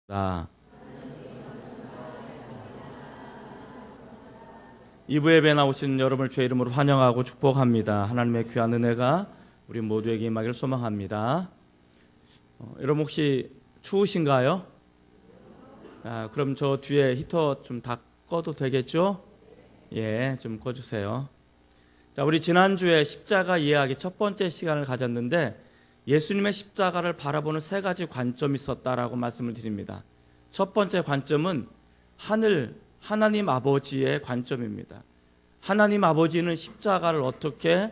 나 2부 예배에 나오신 여러분을 주의 이름으로 환영하고 축복합니다. 하나님의 귀한 은혜가 우리 모두에게 임하기를 소망합니다. 여러분 혹시 추우신가요? 그럼 저 뒤에 히터 좀 다 꺼도 되겠죠? 예, 좀 꺼주세요. 자, 우리 지난주에 십자가 이해하기 첫 번째 시간을 가졌는데 예수님의 십자가를 바라보는 세 가지 관점이 있었다라고 말씀을 드립니다. 첫 번째 관점은 하나님 아버지의 관점입니다. 하나님 아버지는 십자가를 어떻게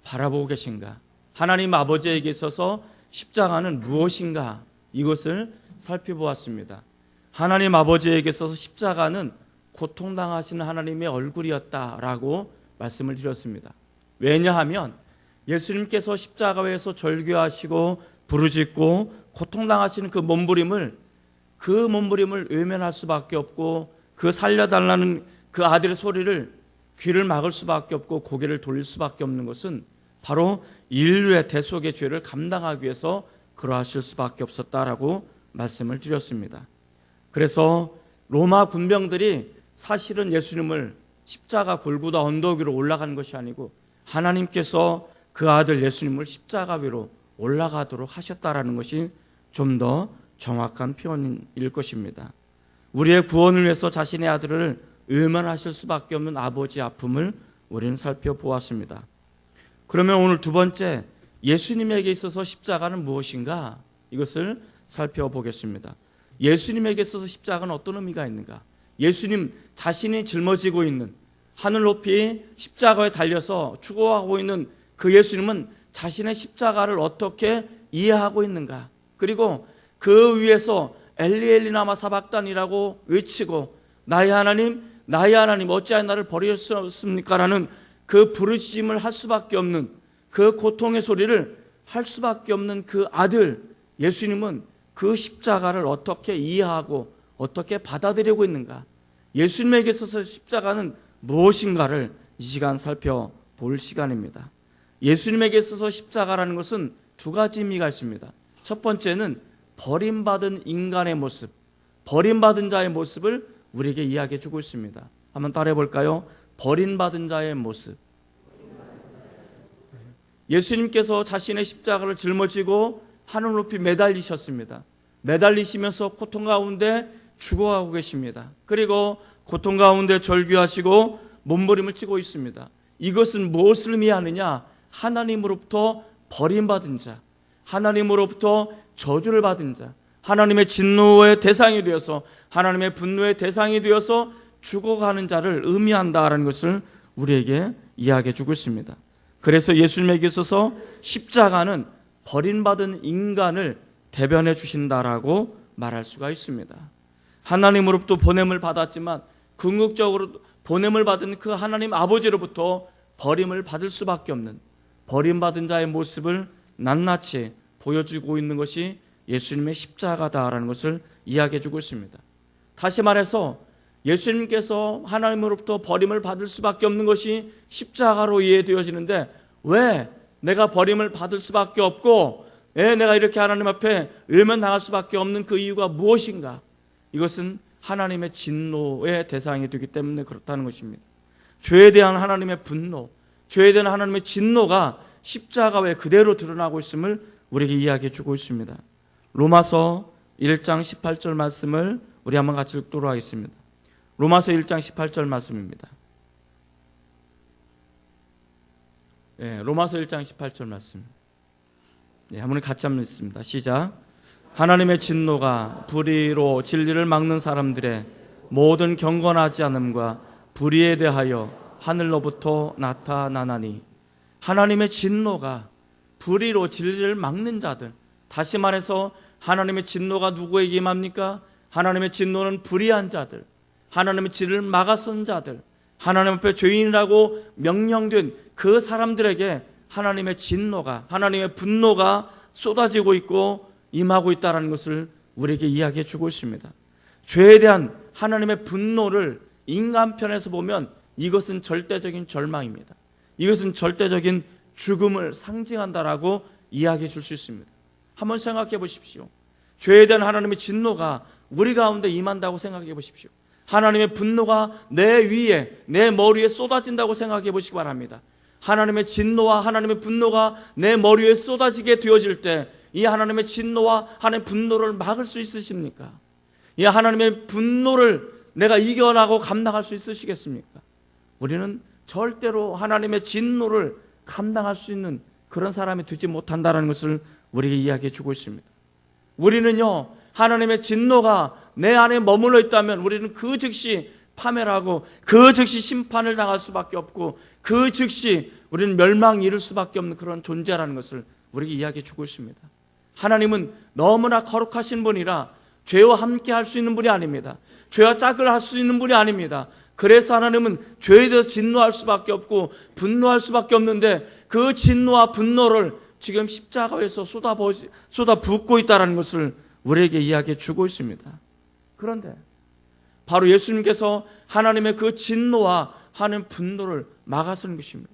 바라보고 계신가? 하나님 아버지에게 있어서 십자가는 무엇인가? 이것을 살펴보았습니다. 하나님 아버지에게 있어서 십자가는 고통당하시는 하나님의 얼굴이었다라고 말씀을 드렸습니다. 왜냐하면 예수님께서 십자가에서 절규하시고 부르짖고 고통당하시는 그 몸부림을 외면할 수밖에 없고 그 살려달라는 그 아들의 소리를 귀를 막을 수밖에 없고 고개를 돌릴 수밖에 없는 것은 바로 인류의 대속의 죄를 감당하기 위해서 그러하실 수밖에 없었다라고 말씀을 드렸습니다. 그래서 로마 군병들이 사실은 예수님을 십자가 골고다 언덕 위로 올라가는 것이 아니고 하나님께서 그 아들 예수님을 십자가 위로 올라가도록 하셨다라는 것이 좀 더 정확한 표현일 것입니다. 우리의 구원을 위해서 자신의 아들을 외면하실 수밖에 없는 아버지의 아픔을 우리는 살펴보았습니다. 그러면 오늘 두 번째, 예수님에게 있어서 십자가는 무엇인가? 이것을 살펴보겠습니다. 예수님에게 있어서 십자가는 어떤 의미가 있는가? 예수님 자신이 짊어지고 있는 하늘 높이 십자가에 달려서 죽어가고 있는 그 예수님은 자신의 십자가를 어떻게 이해하고 있는가? 그리고 그 위에서 엘리 엘리 라마 사박단이라고 외치고 나의 하나님 어찌하여 나를 버리셨습니까? 라는 그 부르짖음을 할 수밖에 없는 그 고통의 소리를 할 수밖에 없는 그 아들 예수님은 그 십자가를 어떻게 이해하고 어떻게 받아들이고 있는가? 예수님에게 있어서 십자가는 무엇인가를 이 시간 살펴볼 시간입니다. 예수님에게 있어서 십자가라는 것은 두 가지 의미가 있습니다. 첫 번째는 버림받은 인간의 모습, 버림받은 자의 모습을 우리에게 이야기해 주고 있습니다. 한번 따라해 볼까요? 버림받은 자의 모습. 예수님께서 자신의 십자가를 짊어지고 하늘 높이 매달리셨습니다. 매달리시면서 고통 가운데 죽어가고 계십니다. 그리고 고통 가운데 절규하시고 몸부림을 치고 있습니다. 이것은 무엇을 의미하느냐? 하나님으로부터 버림받은 자, 하나님으로부터 저주를 받은 자, 하나님의 진노의 대상이 되어서 하나님의 분노의 대상이 되어서 죽어가는 자를 의미한다라는 것을 우리에게 이야기해 주고 있습니다. 그래서 예수님에게 있어서 십자가는 버림받은 인간을 대변해 주신다라고 말할 수가 있습니다. 하나님으로부터 보냄을 받았지만 궁극적으로 보냄을 받은 그 하나님 아버지로부터 버림을 받을 수밖에 없는 버림받은 자의 모습을 낱낱이 보여주고 있는 것이 예수님의 십자가다라는 것을 이야기해 주고 있습니다. 다시 말해서 예수님께서 하나님으로부터 버림을 받을 수밖에 없는 것이 십자가로 이해되어지는데 왜 내가 버림을 받을 수밖에 없고 왜 내가 이렇게 하나님 앞에 외면당할 수밖에 없는 그 이유가 무엇인가? 이것은 하나님의 진노의 대상이 되기 때문에 그렇다는 것입니다. 죄에 대한 하나님의 분노, 죄에 대한 하나님의 진노가 십자가에 그대로 드러나고 있음을 우리에게 이야기해 주고 있습니다. 로마서 1장 18절 말씀을 우리 한번 같이 읽도록 하겠습니다. 로마서 1장 18절 말씀입니다. 로마서 1장 18절 말씀. 한번 같이 한번 읽습니다. 시작. 하나님의 진노가 불의로 진리를 막는 사람들의 모든 경건하지 않음과 불의에 대하여 하늘로부터 나타나나니. 하나님의 진노가 불의로 진리를 막는 자들, 다시 말해서 하나님의 진노가 누구에게 임합니까? 하나님의 진노는 불의한 자들, 하나님의 진리를 막아선 자들, 하나님 앞에 죄인이라고 명령된 그 사람들에게 하나님의 진노가, 하나님의 분노가 쏟아지고 있고 임하고 있다는 것을 우리에게 이야기해 주고 있습니다. 죄에 대한 하나님의 분노를 인간 편에서 보면 이것은 절대적인 절망입니다. 이것은 절대적인 죽음을 상징한다라고 이야기해 줄 수 있습니다. 한번 생각해 보십시오. 죄에 대한 하나님의 진노가 우리 가운데 임한다고 생각해 보십시오. 하나님의 분노가 내 위에, 내 머리에 쏟아진다고 생각해 보시기 바랍니다. 하나님의 진노와 하나님의 분노가 내 머리에 쏟아지게 되어질 때 이 하나님의 진노와 하나님의 분노를 막을 수 있으십니까? 이 하나님의 분노를 내가 이겨나고 감당할 수 있으시겠습니까? 우리는 절대로 하나님의 진노를 감당할 수 있는 그런 사람이 되지 못한다는 것을 우리에게 이야기해 주고 있습니다. 우리는요, 하나님의 진노가 내 안에 머물러 있다면 우리는 그 즉시 파멸하고 그 즉시 심판을 당할 수밖에 없고 그 즉시 우리는 멸망에 이를 수밖에 없는 그런 존재라는 것을 우리에게 이야기해 주고 있습니다. 하나님은 너무나 거룩하신 분이라 죄와 함께 할 수 있는 분이 아닙니다. 죄와 짝을 할 수 있는 분이 아닙니다. 그래서 하나님은 죄에 대해서 진노할 수밖에 없고 분노할 수밖에 없는데 그 진노와 분노를 지금 십자가에서 쏟아붓고 있다는 것을 우리에게 이야기해 주고 있습니다. 그런데 바로 예수님께서 하나님의 그 진노와 하나님의 분노를 막아서는 것입니다.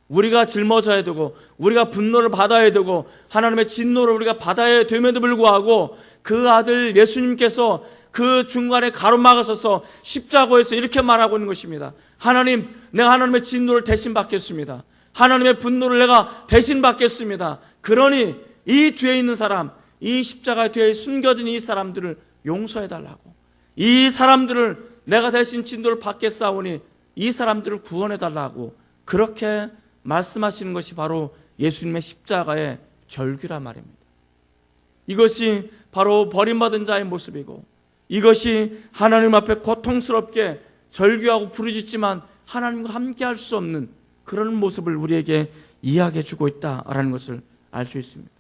우리가 짊어져야 되고 우리가 분노를 받아야 되고 하나님의 진노를 우리가 받아야 됨에도 불구하고 그 아들 예수님께서 그 중간에 가로막아서서 십자가에서 이렇게 말하고 있는 것입니다. 하나님, 내가 하나님의 진노를 대신 받겠습니다. 하나님의 분노를 내가 대신 받겠습니다. 그러니 이 뒤에 있는 사람, 이 십자가 뒤에 숨겨진 이 사람들을 용서해달라고, 이 사람들을 내가 대신 진노를 받겠사오니 이 사람들을 구원해달라고 그렇게 말씀하시는 것이 바로 예수님의 십자가의 절규란 말입니다. 이것이 바로 버림받은 자의 모습이고 이것이 하나님 앞에 고통스럽게 절규하고 부르짖지만 하나님과 함께할 수 없는 그런 모습을 우리에게 이야기해 주고 있다라는 것을 알 수 있습니다.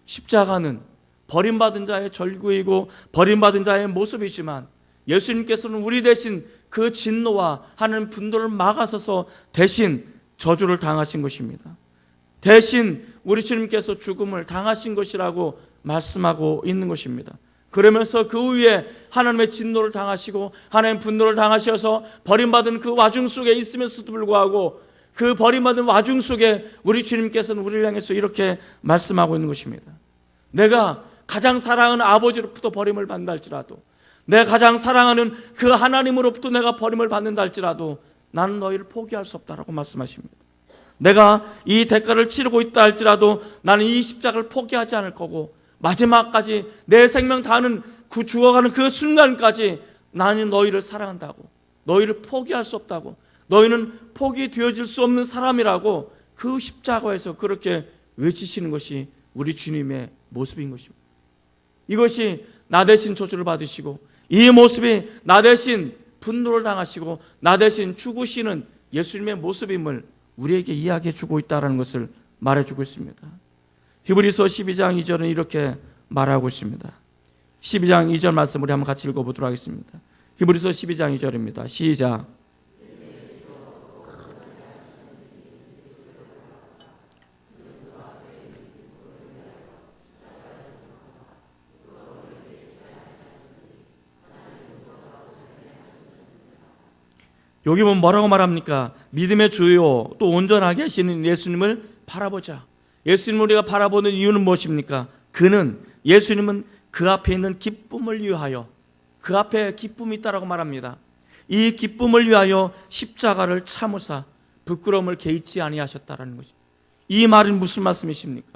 십자가는 버림받은 자의 절규이고 버림받은 자의 모습이지만 예수님께서는 우리 대신 그 진노와 하나님 분노를 막아서서 대신 저주를 당하신 것입니다. 대신 우리 주님께서 죽음을 당하신 것이라고 말씀하고 있는 것입니다. 그러면서 그 위에 하나님의 진노를 당하시고 하나님의 분노를 당하셔서 버림받은 그 와중 속에 있으면서도 불구하고 그 버림받은 와중 속에 우리 주님께서는 우리를 향해서 이렇게 말씀하고 있는 것입니다. 내가 가장 사랑하는 아버지로부터 버림을 받는다 할지라도, 내가 가장 사랑하는 그 하나님으로부터 내가 버림을 받는다 할지라도 나는 너희를 포기할 수 없다라고 말씀하십니다. 내가 이 대가를 치르고 있다 할지라도 나는 이 십자가를 포기하지 않을 거고 마지막까지 내 생명 다하는 그 죽어가는 그 순간까지 나는 너희를 사랑한다고, 너희를 포기할 수 없다고, 너희는 포기되어질 수 없는 사람이라고 그 십자가에서 그렇게 외치시는 것이 우리 주님의 모습인 것입니다. 이것이 나 대신 저주를 받으시고 이 모습이 나 대신 분노를 당하시고 나 대신 죽으시는 예수님의 모습임을 우리에게 이야기해 주고 있다는 것을 말해주고 있습니다. 히브리서 12장 2절은 이렇게 말하고 있습니다. 12장 2절 말씀 우리 한번 같이 읽어보도록 하겠습니다. 히브리서 12장 2절입니다. 시작. 여기 보면 뭐라고 말합니까? 믿음의 주요 또 온전하게 하시는 예수님을 바라보자. 예수님을 우리가 바라보는 이유는 무엇입니까? 예수님은 그 앞에 있는 기쁨을 위하여, 그 앞에 기쁨이 있다라고 말합니다. 이 기쁨을 위하여 십자가를 참으사 부끄러움을 개의치 아니하셨다라는 것입니다. 이 말은 무슨 말씀이십니까?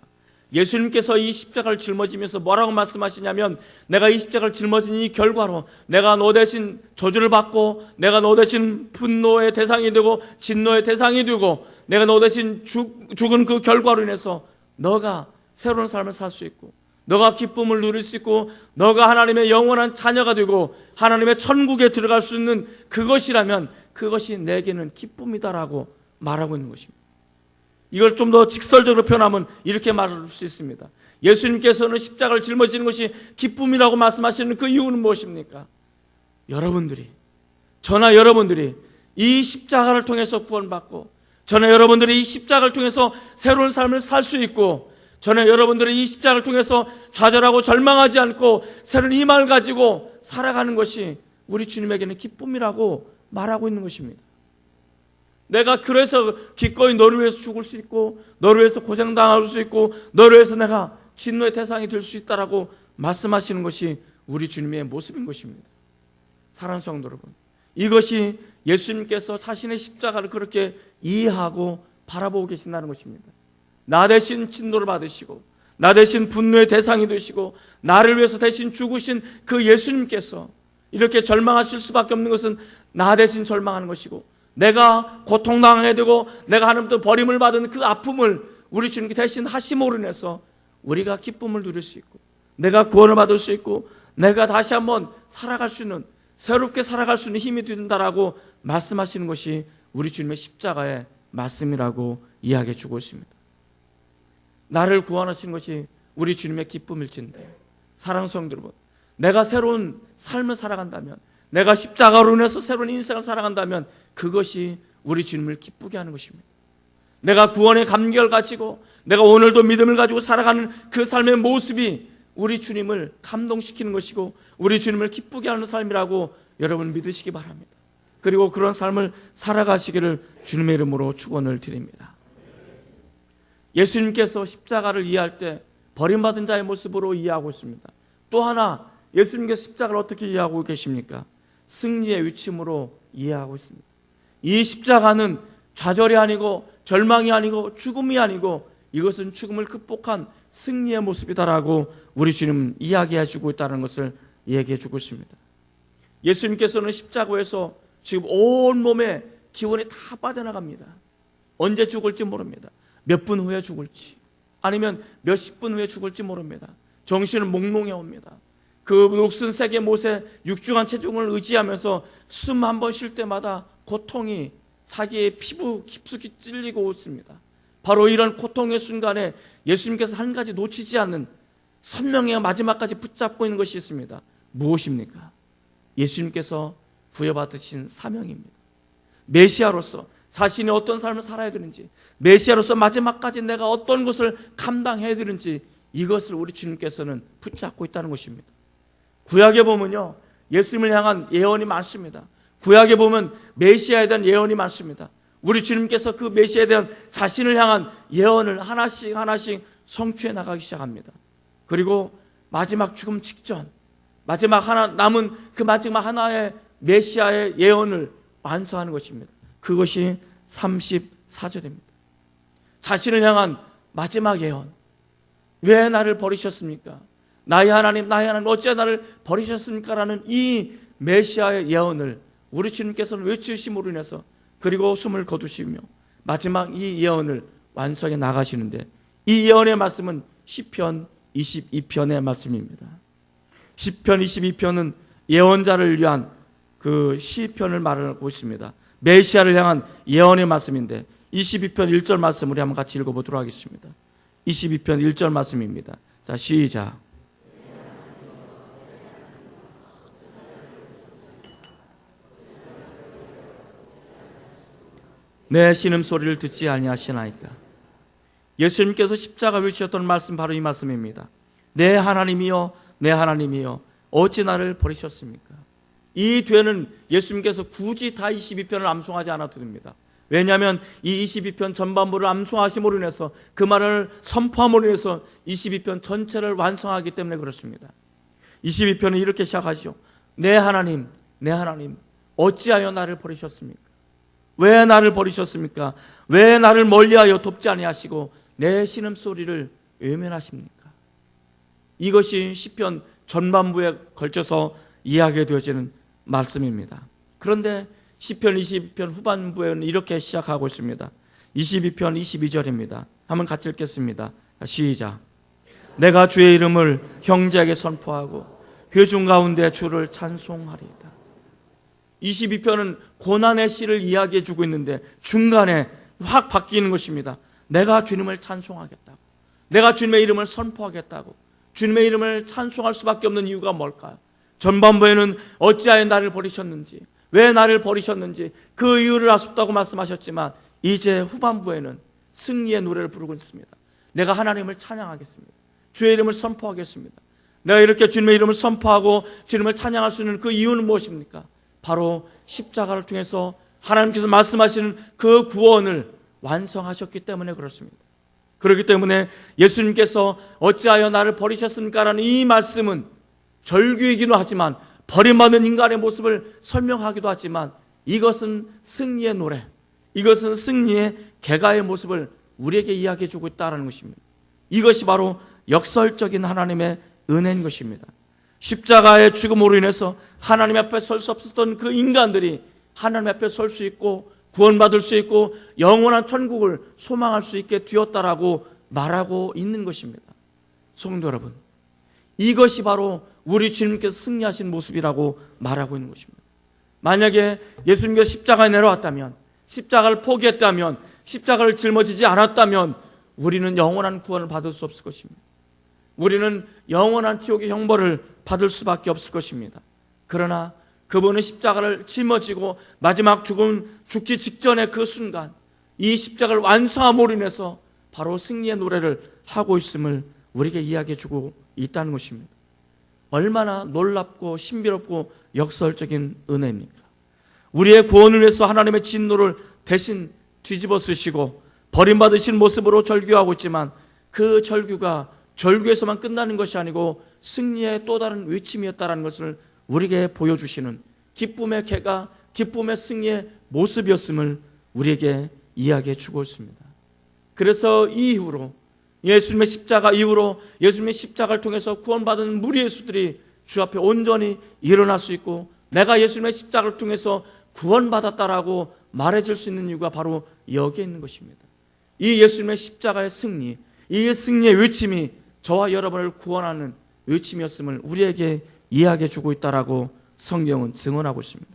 예수님께서 이 십자가를 짊어지면서 뭐라고 말씀하시냐면, 내가 이 십자가를 짊어진 이 결과로 내가 너 대신 저주를 받고 내가 너 대신 분노의 대상이 되고 진노의 대상이 되고 내가 너 대신 죽은 그 결과로 인해서 너가 새로운 삶을 살 수 있고 너가 기쁨을 누릴 수 있고 너가 하나님의 영원한 자녀가 되고 하나님의 천국에 들어갈 수 있는 그것이라면 그것이 내게는 기쁨이다라고 말하고 있는 것입니다. 이걸 좀 더 직설적으로 표현하면 이렇게 말할 수 있습니다. 예수님께서는 십자가를 짊어지는 것이 기쁨이라고 말씀하시는 그 이유는 무엇입니까? 저나 여러분들이 이 십자가를 통해서 구원받고 저나 여러분들이 이 십자가를 통해서 새로운 삶을 살 수 있고 저나 여러분들이 이 십자가를 통해서 좌절하고 절망하지 않고 새로운 희망을 가지고 살아가는 것이 우리 주님에게는 기쁨이라고 말하고 있는 것입니다. 내가 그래서 기꺼이 너를 위해서 죽을 수 있고 너를 위해서 고생당할 수 있고 너를 위해서 내가 진노의 대상이 될 수 있다라고 말씀하시는 것이 우리 주님의 모습인 것입니다. 사랑하는 성도 여러분, 이것이 예수님께서 자신의 십자가를 그렇게 이해하고 바라보고 계신다는 것입니다. 나 대신 진노를 받으시고 나 대신 분노의 대상이 되시고 나를 위해서 대신 죽으신 그 예수님께서 이렇게 절망하실 수밖에 없는 것은 나 대신 절망하는 것이고, 내가 고통당하게 되고 내가 하나님부터 버림을 받은 그 아픔을 우리 주님께 대신 하심으로 인해서 우리가 기쁨을 누릴 수 있고, 내가 구원을 받을 수 있고, 내가 다시 한번 살아갈 수 있는, 새롭게 살아갈 수 있는 힘이 된다라고 말씀하시는 것이 우리 주님의 십자가의 말씀이라고 이야기해 주고 있습니다. 나를 구원하시는 것이 우리 주님의 기쁨일진데, 사랑하는 성도 여러분, 내가 새로운 삶을 살아간다면, 내가 십자가로 인해서 새로운 인생을 살아간다면 그것이 우리 주님을 기쁘게 하는 것입니다. 내가 구원의 감격을 가지고 내가 오늘도 믿음을 가지고 살아가는 그 삶의 모습이 우리 주님을 감동시키는 것이고 우리 주님을 기쁘게 하는 삶이라고 여러분 믿으시기 바랍니다. 그리고 그런 삶을 살아가시기를 주님의 이름으로 축원을 드립니다. 예수님께서 십자가를 이해할 때 버림받은 자의 모습으로 이해하고 있습니다. 또 하나 예수님께서 십자가를 어떻게 이해하고 계십니까? 승리의 위침으로 이해하고 있습니다. 이 십자가는 좌절이 아니고 절망이 아니고 죽음이 아니고 이것은 죽음을 극복한 승리의 모습이다라고 우리 주님 이야기해 주고 있다는 것을 얘기해 주고 있습니다. 예수님께서는 십자가에서 지금 온몸에 기운이 다 빠져나갑니다. 언제 죽을지 모릅니다. 몇 분 후에 죽을지 아니면 몇십 분 후에 죽을지 모릅니다. 정신은 몽롱해 옵니다. 그 녹슨 세계 못에 육중한 체중을 의지하면서 숨 한 번 쉴 때마다 고통이 자기의 피부 깊숙이 찔리고 있습니다. 바로 이런 고통의 순간에 예수님께서 한 가지 놓치지 않는 선명의 마지막까지 붙잡고 있는 것이 있습니다. 무엇입니까? 예수님께서 부여받으신 사명입니다. 메시아로서 자신이 어떤 삶을 살아야 되는지, 메시아로서 마지막까지 내가 어떤 것을 감당해야 되는지, 이것을 우리 주님께서는 붙잡고 있다는 것입니다. 구약에 보면요, 예수님을 향한 예언이 많습니다. 구약에 보면 메시아에 대한 예언이 많습니다. 우리 주님께서 그 메시아에 대한 자신을 향한 예언을 하나씩 하나씩 성취해 나가기 시작합니다. 그리고 마지막 죽음 직전, 마지막 하나 남은 그 마지막 하나의 메시아의 예언을 완성하는 것입니다. 그것이 34절입니다. 자신을 향한 마지막 예언. 왜 나를 버리셨습니까? 나의 하나님, 나의 하나님, 어찌 나를 버리셨습니까? 라는 이 메시아의 예언을 우리 주님께서는 외치심으로 인해서, 그리고 숨을 거두시며 마지막 이 예언을 완성해 나가시는데, 이 예언의 말씀은 시편 22편의 말씀입니다. 시편 22편은 예언자를 위한 그 시편을 말하고 있습니다. 메시아를 향한 예언의 말씀인데 22편 1절 말씀 우리 한번 같이 읽어보도록 하겠습니다. 22편 1절 말씀입니다. 자, 시작. 내 신음소리를 듣지 아니하시나이까. 예수님께서 십자가 외치셨던 말씀, 바로 이 말씀입니다. 내 하나님이여, 내 하나님이여, 어찌 나를 버리셨습니까? 이 뒤에는 예수님께서 굳이 다 22편을 암송하지 않아도 됩니다. 왜냐하면 이 22편 전반부를 암송하심으로 인해서, 그 말을 선포함으로 인해서 22편 전체를 완성하기 때문에 그렇습니다. 22편은 이렇게 시작하시오. 내 하나님, 내 하나님, 어찌하여 나를 버리셨습니까? 왜 나를 버리셨습니까? 왜 나를 멀리하여 돕지 아니하시고 내 신음소리를 외면하십니까? 이것이 시편 전반부에 걸쳐서 이야기되어지는 말씀입니다. 그런데 시편 22편 후반부에는 이렇게 시작하고 있습니다. 22편 22절입니다. 한번 같이 읽겠습니다. 시작. 내가 주의 이름을 형제에게 선포하고 회중 가운데 주를 찬송하리이다. 22편은 고난의 시를 이야기해 주고 있는데 중간에 확 바뀌는 것입니다. 내가 주님을 찬송하겠다고, 내가 주님의 이름을 선포하겠다고. 주님의 이름을 찬송할 수밖에 없는 이유가 뭘까요? 전반부에는 어찌하여 나를 버리셨는지, 왜 나를 버리셨는지 그 이유를 아쉽다고 말씀하셨지만, 이제 후반부에는 승리의 노래를 부르고 있습니다. 내가 하나님을 찬양하겠습니다. 주의 이름을 선포하겠습니다. 내가 이렇게 주님의 이름을 선포하고 주님을 찬양할 수 있는 그 이유는 무엇입니까? 바로 십자가를 통해서 하나님께서 말씀하시는 그 구원을 완성하셨기 때문에 그렇습니다. 그렇기 때문에 예수님께서 어찌하여 나를 버리셨습니까? 라는 이 말씀은 절규이기도 하지만 버림받은 인간의 모습을 설명하기도 하지만 이것은 승리의 노래, 이것은 승리의 개가의 모습을 우리에게 이야기해 주고 있다는 것입니다. 이것이 바로 역설적인 하나님의 은혜인 것입니다. 십자가의 죽음으로 인해서 하나님 앞에 설 수 없었던 그 인간들이 하나님 앞에 설 수 있고 구원받을 수 있고 영원한 천국을 소망할 수 있게 되었다라고 말하고 있는 것입니다. 성도 여러분, 이것이 바로 우리 주님께서 승리하신 모습이라고 말하고 있는 것입니다. 만약에 예수님께서 십자가에 내려왔다면, 십자가를 포기했다면, 십자가를 짊어지지 않았다면 우리는 영원한 구원을 받을 수 없을 것입니다. 우리는 영원한 지옥의 형벌을 받을 수밖에 없을 것입니다. 그러나 그분은 십자가를 짊어지고 마지막 죽기 직전의 그 순간, 이 십자가를 완성함으로 인해서 바로 승리의 노래를 하고 있음을 우리에게 이야기해 주고 있다는 것입니다. 얼마나 놀랍고 신비롭고 역설적인 은혜입니까? 우리의 구원을 위해서 하나님의 진노를 대신 뒤집어 쓰시고 버림받으신 모습으로 절규하고 있지만 그 절규가 절규에서만 끝나는 것이 아니고 승리의 또 다른 외침이었다는 것을 우리에게 보여주시는 기쁨의 개가, 기쁨의 승리의 모습이었음을 우리에게 이야기해 주고 있습니다. 그래서 이 이후로 예수님의 십자가 이후로 예수님의 십자가를 통해서 구원받은 무리 예수들이 주 앞에 온전히 일어날 수 있고 내가 예수님의 십자가를 통해서 구원받았다라고 말해줄 수 있는 이유가 바로 여기에 있는 것입니다. 이 예수님의 십자가의 승리, 이 승리의 외침이 저와 여러분을 구원하는 외침이었음을 우리에게 이야기해 주고 있다라고 성경은 증언하고 있습니다.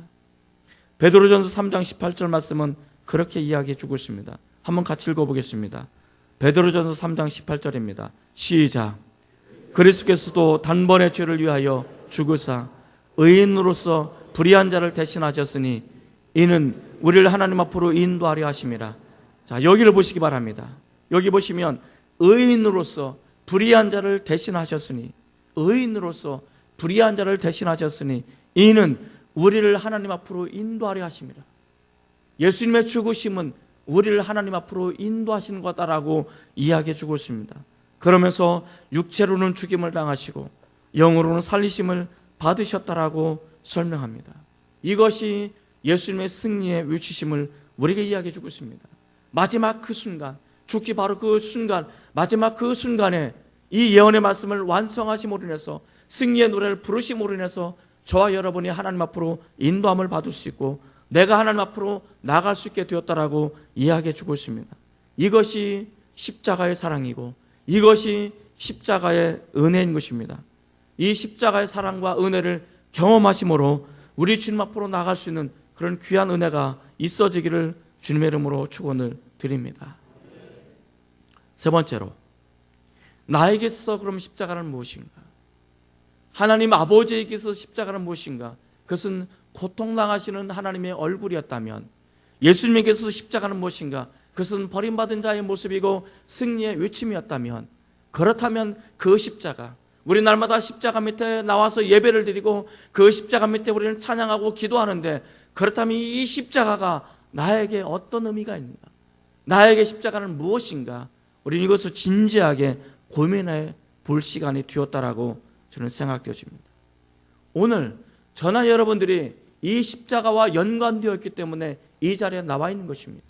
베드로전서 3장 18절 말씀은 그렇게 이야기해 주고 있습니다. 한번 같이 읽어보겠습니다. 베드로전서 3장 18절입니다. 시작. 그리스도께서도 단번에 죄를 위하여 죽으사 의인으로서 불의한 자를 대신하셨으니 이는 우리를 하나님 앞으로 인도하려 하심이라. 자, 여기를 보시기 바랍니다. 여기 보시면 의인으로서 불의한 자를 대신하셨으니, 의인으로서 불의한 자를 대신하셨으니 이는 우리를 하나님 앞으로 인도하려 하심이라. 예수님의 죽으심은 우리를 하나님 앞으로 인도하시는 거다라고 이야기해 주고 있습니다. 그러면서 육체로는 죽임을 당하시고 영으로는 살리심을 받으셨다라고 설명합니다. 이것이 예수님의 승리의 외치심을 우리에게 이야기해 주고 있습니다. 마지막 그 순간, 죽기 바로 그 순간, 마지막 그 순간에 이 예언의 말씀을 완성하심으로 인해서 승리의 노래를 부르심으로 인해서 저와 여러분이 하나님 앞으로 인도함을 받을 수 있고 내가 하나님 앞으로 나갈 수 있게 되었다라고 이야기해 주고 있습니다. 이것이 십자가의 사랑이고 이것이 십자가의 은혜인 것입니다. 이 십자가의 사랑과 은혜를 경험하심으로 우리 주님 앞으로 나갈 수 있는 그런 귀한 은혜가 있어지기를 주님의 이름으로 축원을 드립니다. 세 번째로, 나에게서 그럼 십자가는 무엇인가? 하나님 아버지에게서 십자가는 무엇인가? 그것은 고통당하시는 하나님의 얼굴이었다면 예수님에게서 십자가는 무엇인가? 그것은 버림받은 자의 모습이고 승리의 외침이었다면, 그렇다면 그 십자가, 우리 날마다 십자가 밑에 나와서 예배를 드리고 그 십자가 밑에 우리는 찬양하고 기도하는데, 그렇다면 이 십자가가 나에게 어떤 의미가 있는가? 나에게 십자가는 무엇인가? 우리는 이것을 진지하게 고민해 볼 시간이 되었다라고 저는 생각되어집니다. 오늘 저나 여러분들이 이 십자가와 연관되어 있기 때문에 이 자리에 나와 있는 것입니다.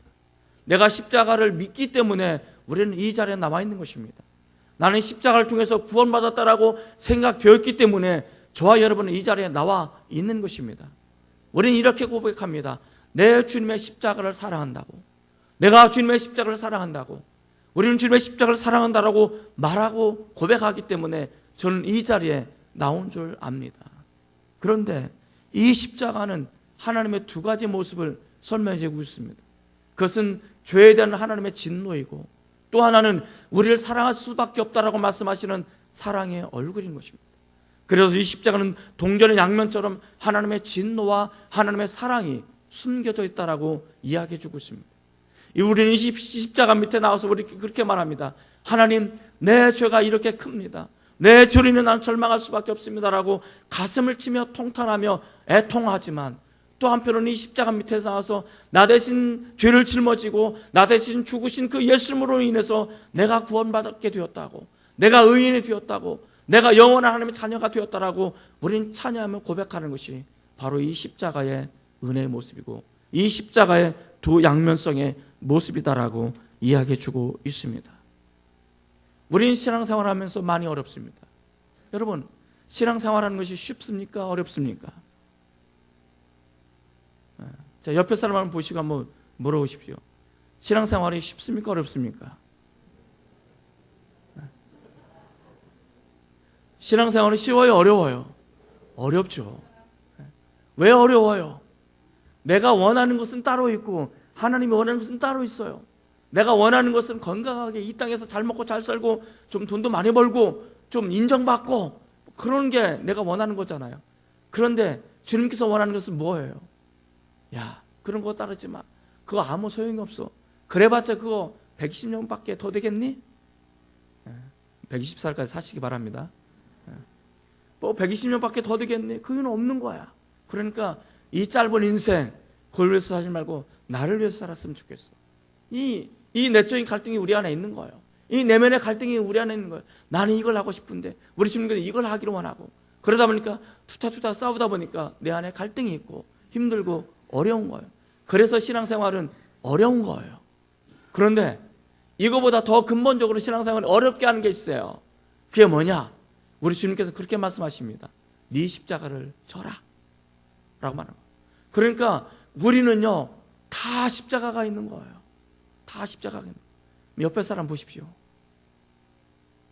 내가 십자가를 믿기 때문에 우리는 이 자리에 나와 있는 것입니다. 나는 십자가를 통해서 구원받았다라고 생각되었기 때문에 저와 여러분은 이 자리에 나와 있는 것입니다. 우리는 이렇게 고백합니다. 내 주님의 십자가를 사랑한다고, 내가 주님의 십자가를 사랑한다고, 우리는 주님의 십자가를 사랑한다라고 말하고 고백하기 때문에 저는 이 자리에 나온 줄 압니다. 그런데 이 십자가는 하나님의 두 가지 모습을 설명해 주고 있습니다. 그것은 죄에 대한 하나님의 진노이고 또 하나는 우리를 사랑할 수밖에 없다라고 말씀하시는 사랑의 얼굴인 것입니다. 그래서 이 십자가는 동전의 양면처럼 하나님의 진노와 하나님의 사랑이 숨겨져 있다라고 이야기해 주고 있습니다. 우리는 이 십자가 밑에 나와서 우리 그렇게 말합니다. 하나님, 내 죄가 이렇게 큽니다. 내 죄로 인해 나는 절망할 수밖에 없습니다라고 가슴을 치며 통탄하며 애통하지만, 또 한편으로는 이 십자가 밑에 나와서 나 대신 죄를 짊어지고 나 대신 죽으신 그 예수님으로 인해서 내가 구원받게 되었다고, 내가 의인이 되었다고, 내가 영원한 하나님의 자녀가 되었다라고 우리는 찬양하며 고백하는 것이 바로 이 십자가의 은혜의 모습이고 이 십자가의 두 양면성의 모습이다라고 이야기해 주고 있습니다. 우리는 신앙생활하면서 많이 어렵습니다. 여러분, 신앙생활하는 것이 쉽습니까? 어렵습니까? 자, 옆에 사람 한번 보시고 한번 물어보십시오. 신앙생활이 쉽습니까? 어렵습니까? 신앙생활이 쉬워요? 어려워요? 어렵죠. 왜 어려워요? 내가 원하는 것은 따로 있고 하나님이 원하는 것은 따로 있어요. 내가 원하는 것은 건강하게 이 땅에서 잘 먹고 잘 살고 좀 돈도 많이 벌고 좀 인정받고 그런 게 내가 원하는 거잖아요. 그런데 주님께서 원하는 것은 뭐예요? 야, 그런 거 따르지 마. 그거 아무 소용이 없어. 그래봤자 그거 120년밖에 더 되겠니? 120살까지 사시기 바랍니다. 뭐 120년밖에 더 되겠니? 그건 없는 거야. 그러니까 이 짧은 인생 그걸 위해서 하지 말고 나를 위해서 살았으면 좋겠어. 이 내적인 갈등이 우리 안에 있는 거예요. 이 내면의 갈등이 우리 안에 있는 거예요. 나는 이걸 하고 싶은데 우리 주님께서 이걸 하기로 원하고 그러다 보니까 투타투타 싸우다 보니까 내 안에 갈등이 있고 힘들고 어려운 거예요. 그래서 신앙생활은 어려운 거예요. 그런데 이거보다 더 근본적으로 신앙생활을 어렵게 하는 게 있어요. 그게 뭐냐? 우리 주님께서 그렇게 말씀하십니다. 네 십자가를 져라 라고 말하는 거예요. 그러니까 우리는요 다 십자가가 있는 거예요. 다 십자가가 있는 거예요. 옆에 사람 보십시오.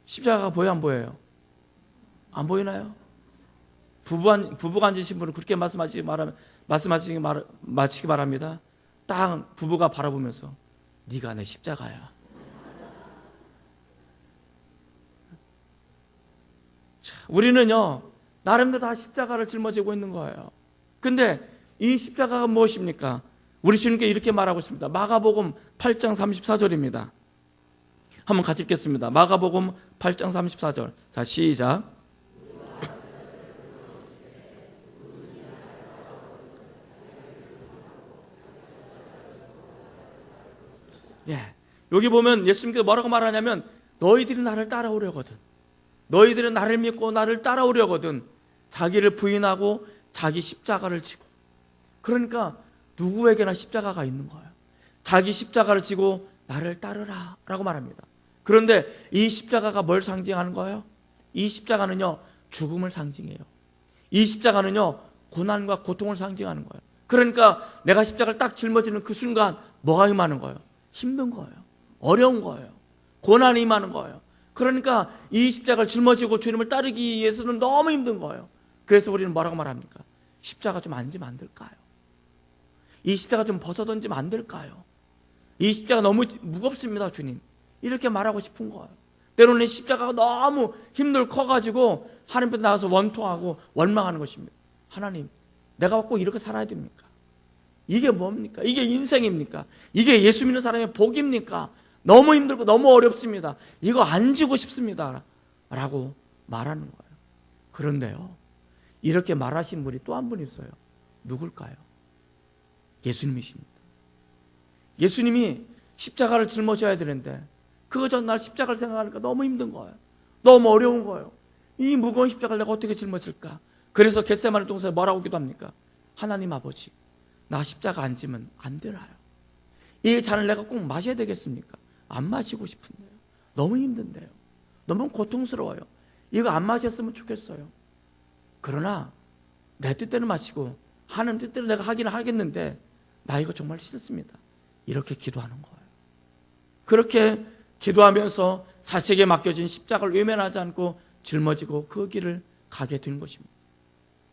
십자가가 보여요? 안 보여요? 안 보이나요? 부부가 앉으신 분은 그렇게 말씀하시기 바랍니다. 딱 부부가 바라보면서 네가 내 십자가야. 우리는요 나름대로 다 십자가를 짊어지고 있는 거예요. 근데 이 십자가가 무엇입니까? 우리 주님께 이렇게 말하고 있습니다. 마가복음 8장 34절입니다. 한번 같이 읽겠습니다. 마가복음 8장 34절. 자, 시작. 예, 여기 보면 예수님께서 뭐라고 말하냐면 너희들이 나를 따라오려거든, 너희들은 나를 믿고 나를 따라오려거든 자기를 부인하고 자기 십자가를 지고. 그러니까 누구에게나 십자가가 있는 거예요. 자기 십자가를 지고 나를 따르라 라고 말합니다. 그런데 이 십자가가 뭘 상징하는 거예요? 이 십자가는요 죽음을 상징해요. 이 십자가는요 고난과 고통을 상징하는 거예요. 그러니까 내가 십자가를 딱 짊어지는 그 순간 뭐가 임하는 거예요? 힘든 거예요. 어려운 거예요. 고난이 임하는 거예요. 그러니까 이 십자가를 짊어지고 주님을 따르기 위해서는 너무 힘든 거예요. 그래서 우리는 뭐라고 말합니까? 십자가 좀 앉으면 안 될까요? 이 십자가 좀 벗어던지면 안 될까요? 이 십자가 너무 무겁습니다, 주님. 이렇게 말하고 싶은 거예요. 때로는 십자가가 너무 힘들 커가지고 하나님 앞에 나가서 원통하고 원망하는 것입니다. 하나님, 내가 꼭 이렇게 살아야 됩니까? 이게 뭡니까? 이게 인생입니까? 이게 예수 믿는 사람의 복입니까? 너무 힘들고 너무 어렵습니다. 이거 안 지고 싶습니다 라고 말하는 거예요. 그런데요 이렇게 말하신 분이 또 한 분 있어요. 누굴까요? 예수님이십니다. 예수님이 십자가를 짊어져야 되는데 그거 전날 십자가를 생각하니까 너무 힘든 거예요. 너무 어려운 거예요. 이 무거운 십자가를 내가 어떻게 짊어질까? 그래서 겟세마네 동산에 뭐라고 기도합니까? 하나님 아버지, 나 십자가 안 지면 안 되나요? 이 잔을 내가 꼭 마셔야 되겠습니까? 안 마시고 싶은데요. 너무 힘든데요. 너무 고통스러워요. 이거 안 마셨으면 좋겠어요. 그러나 내 뜻대로 마시고 하나님 뜻대로 내가 하기는 하겠는데 나 이거 정말 싫습니다. 이렇게 기도하는 거예요. 그렇게 기도하면서 자식에게 맡겨진 십자가를 외면하지 않고 짊어지고 그 길을 가게 된 것입니다.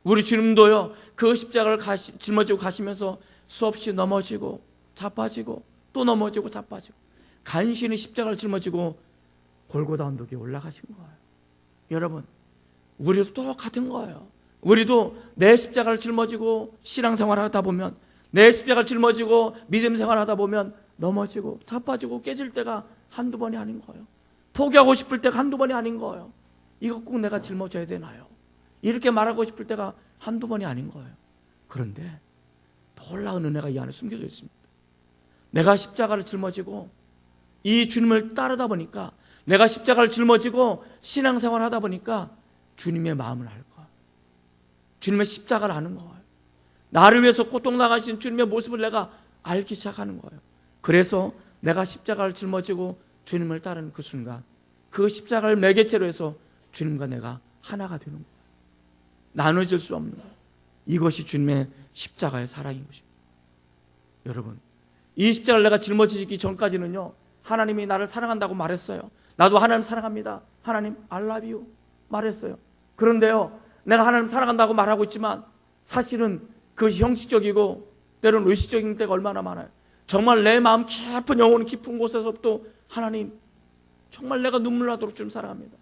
우리 주님도요 그 십자가를 짊어지고 가시면서 수없이 넘어지고 자빠지고 또 넘어지고 자빠지고 간신히 십자가를 짊어지고 골고다 언덕에 올라가신 거예요. 여러분, 우리도 똑같은 거예요. 우리도 내 십자가를 짊어지고 신앙생활을 하다 보면, 내 십자가를 짊어지고 믿음 생활하다 보면 넘어지고 자빠지고 깨질 때가 한두 번이 아닌 거예요. 포기하고 싶을 때가 한두 번이 아닌 거예요. 이거 꼭 내가 짊어져야 되나요? 이렇게 말하고 싶을 때가 한두 번이 아닌 거예요. 그런데 놀라운 은혜가 이 안에 숨겨져 있습니다. 내가 십자가를 짊어지고 이 주님을 따르다 보니까 내가 십자가를 짊어지고 신앙생활 하다 보니까 주님의 마음을 알 거야. 주님의 십자가를 아는 거예요. 나를 위해서 고통당하신 주님의 모습을 내가 알기 시작하는 거예요. 그래서 내가 십자가를 짊어지고 주님을 따르는 그 순간, 그 십자가를 매개체로 해서 주님과 내가 하나가 되는 거예요. 나눠질 수 없는 거예요. 이것이 주님의 십자가의 사랑인 것입니다. 여러분, 이 십자가를 내가 짊어지기 전까지는요, 하나님이 나를 사랑한다고 말했어요. 나도 하나님 사랑합니다. 하나님 I love you 말했어요. 그런데요, 내가 하나님 사랑한다고 말하고 있지만 사실은 그것이 형식적이고 때로는 의식적인 때가 얼마나 많아요. 정말 내 마음 깊은 영혼 깊은 곳에서부터 하나님 정말 내가 눈물 나도록 좀 사랑합니다.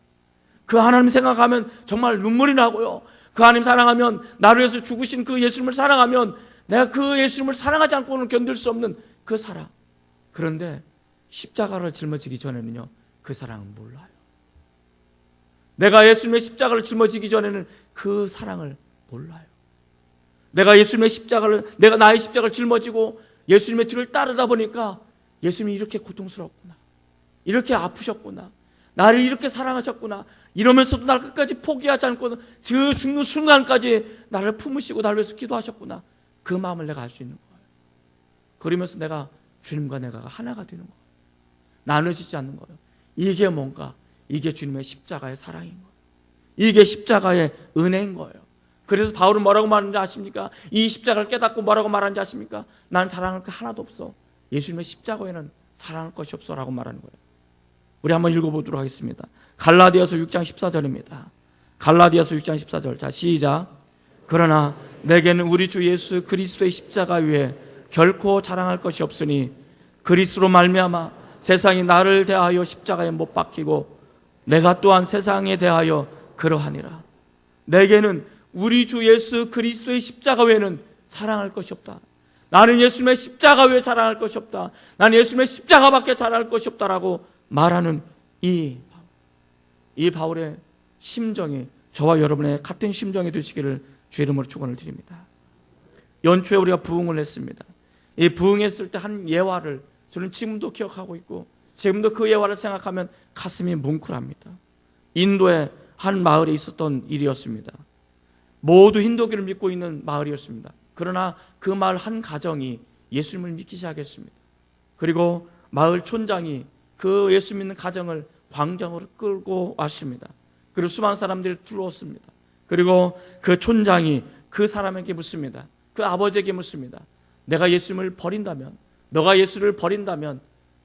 그 하나님 생각하면 정말 눈물이 나고요. 그 하나님 사랑하면, 나를 위해서 죽으신 그 예수님을 사랑하면 내가 그 예수님을 사랑하지 않고는 견딜 수 없는 그 사랑. 그런데 십자가를 짊어지기 전에는요, 그 사랑은 몰라요. 내가 예수님의 십자가를 짊어지기 전에는 그 사랑을 몰라요. 내가 나의 십자가를 짊어지고 예수님의 뒤를 따르다 보니까 예수님이 이렇게 고통스럽구나, 이렇게 아프셨구나, 나를 이렇게 사랑하셨구나, 이러면서도 나를 끝까지 포기하지 않고 그 죽는 순간까지 나를 품으시고 나를 위해서 기도하셨구나, 그 마음을 내가 알 수 있는 거예요. 그러면서 내가 주님과 내가 하나가 되는 거예요. 나눠지지 않는 거예요. 이게 뭔가, 이게 주님의 십자가의 사랑인 거예요. 이게 십자가의 은혜인 거예요. 그래서 바울은 뭐라고 말하는지 아십니까? 이 십자가를 깨닫고 뭐라고 말하는지 아십니까? 난 자랑할 게 하나도 없어. 예수님의 십자가에는 자랑할 것이 없어 라고 말하는 거예요. 우리 한번 읽어보도록 하겠습니다. 갈라디아서 6장 14절입니다. 갈라디아서 6장 14절. 자, 시작. 그러나 내게는 우리 주 예수 그리스도의 십자가 위에 결코 자랑할 것이 없으니 그리스도로 말미암아 세상이 나를 대하여 십자가에 못 박히고 내가 또한 세상에 대하여 그러하니라. 내게는 우리 주 예수 그리스도의 십자가 외에는 자랑할 것이 없다. 나는 예수님의 십자가 외에 자랑할 것이 없다. 나는 예수님의 십자가밖에 자랑할 것이 없다라고 말하는 이 바울의 심정이 저와 여러분의 같은 심정이 되시기를 주의 이름으로 축원을 드립니다. 연초에 우리가 부흥을 했습니다. 이 부흥했을 때 한 예화를 저는 지금도 기억하고 있고 지금도 그 예화를 생각하면 가슴이 뭉클합니다. 인도의 한 마을에 있었던 일이었습니다. 모두 힌두교를 믿고 있는 마을이었습니다. 그러나 그 마을 한 가정이 예수님을 믿기 시작했습니다. 그리고 마을 촌장이 그 예수 믿는 가정을 광장으로 끌고 왔습니다. 그리고 수많은 사람들이 들어왔습니다. 그리고 그 촌장이 그 사람에게 묻습니다. 그 아버지에게 묻습니다. 내가 예수님을 버린다면, 너가 예수를 버린다면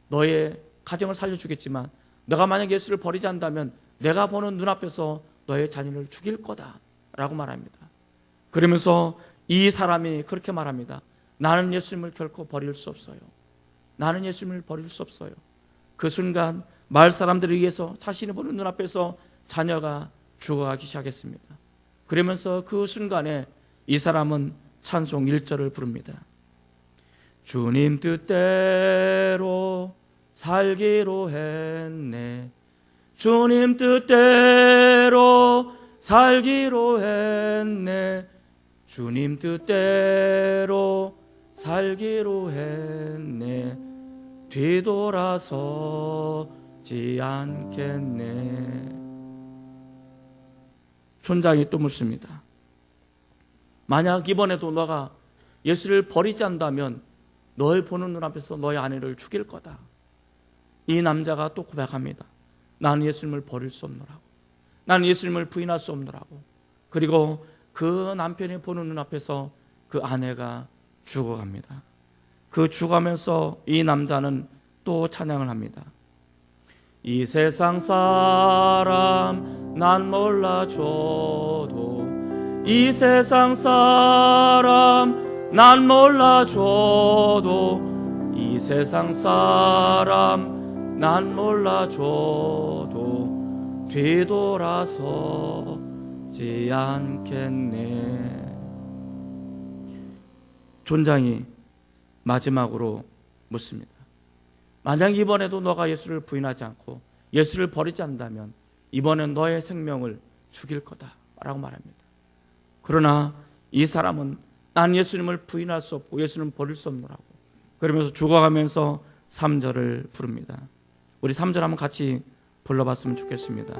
너의 가정을 살려주겠지만 너가 만약 예수를 버리지 않는다면 내가 보는 눈앞에서 너의 자녀를 죽일 거다 라고 말합니다. 그러면서 이 사람이 그렇게 말합니다. 나는 예수님을 결코 버릴 수 없어요. 나는 예수님을 버릴 수 없어요. 그 순간 마을 사람들에 의해서 자신이 보는 눈앞에서 자녀가 죽어가기 시작했습니다. 그러면서 그 순간에 이 사람은 찬송 1절을 부릅니다. 주님 뜻대로 살기로 했네. 주님 뜻대로 살기로 했네. 주님 뜻대로 살기로 했네. 뒤돌아서지 않겠네. 촌장이 또 묻습니다. 만약 이번에도 너가 예수를 버리지 않는다면 너의 보는 눈앞에서 너의 아내를 죽일 거다. 이 남자가 또 고백합니다. 나는 예수님을 버릴 수 없노라고. 나는 예수님을 부인할 수 없노라고. 그리고 그 남편이 보는 눈앞에서 그 아내가 죽어갑니다. 그 죽어가면서 이 남자는 또 찬양을 합니다. 이 세상 사람 난 몰라줘도, 이 세상 사람 난 몰라줘도, 이 세상 사람 난 몰라줘도 뒤돌아서지 않겠네. 촌장이 마지막으로 묻습니다. 만약 이번에도 너가 예수를 부인하지 않고 예수를 버리지 않는다면 이번엔 너의 생명을 죽일 거다 라고 말합니다. 그러나 이 사람은 난 예수님을 부인할 수 없고 예수님을 버릴 수 없노라고 그러면서 죽어가면서 3절을 부릅니다. 우리 3절 한번 같이 불러봤으면 좋겠습니다.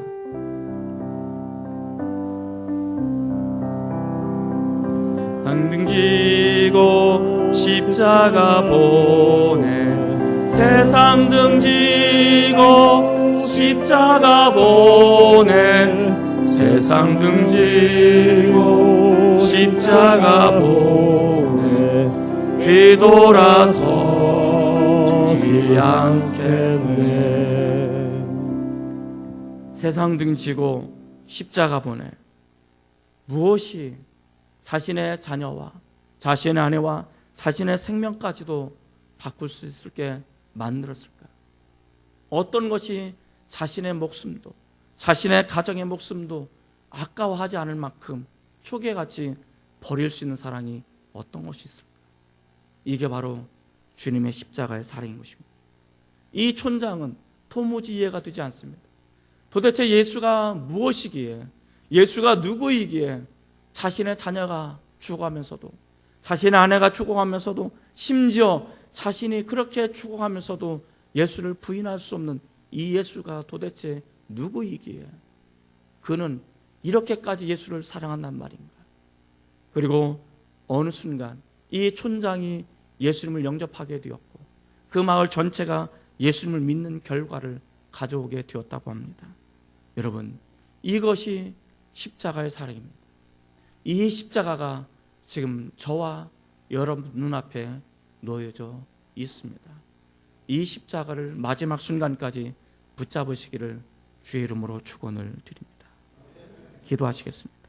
등지고 십자가 보내 세상 등지고 십자가 보내 세상 등지고 십자가 보내 뒤돌아서지 않겠네. 세상 등지고 십자가 보내 무엇이 자신의 자녀와 자신의 아내와 자신의 생명까지도 바꿀 수 있게 만들었을까? 어떤 것이 자신의 목숨도 자신의 가정의 목숨도 아까워하지 않을 만큼 초계같이 버릴 수 있는 사랑이 어떤 것이 있을까? 이게 바로 주님의 십자가의 사랑인 것입니다. 이 촌장은 도무지 이해가 되지 않습니다. 도대체 예수가 무엇이기에, 예수가 누구이기에 자신의 자녀가 죽어가면서도, 자신의 아내가 죽어가면서도, 심지어 자신이 그렇게 죽어가면서도 예수를 부인할 수 없는 이 예수가 도대체 누구이기에 그는 이렇게까지 예수를 사랑한단 말인가? 그리고 어느 순간 이 촌장이 예수님을 영접하게 되었고 그 마을 전체가 예수님을 믿는 결과를 가져오게 되었다고 합니다. 여러분, 이것이 십자가의 사랑입니다. 이 십자가가 지금 저와 여러분 눈앞에 놓여져 있습니다. 이 십자가를 마지막 순간까지 붙잡으시기를 주의 이름으로 축원을 드립니다. 기도하시겠습니다.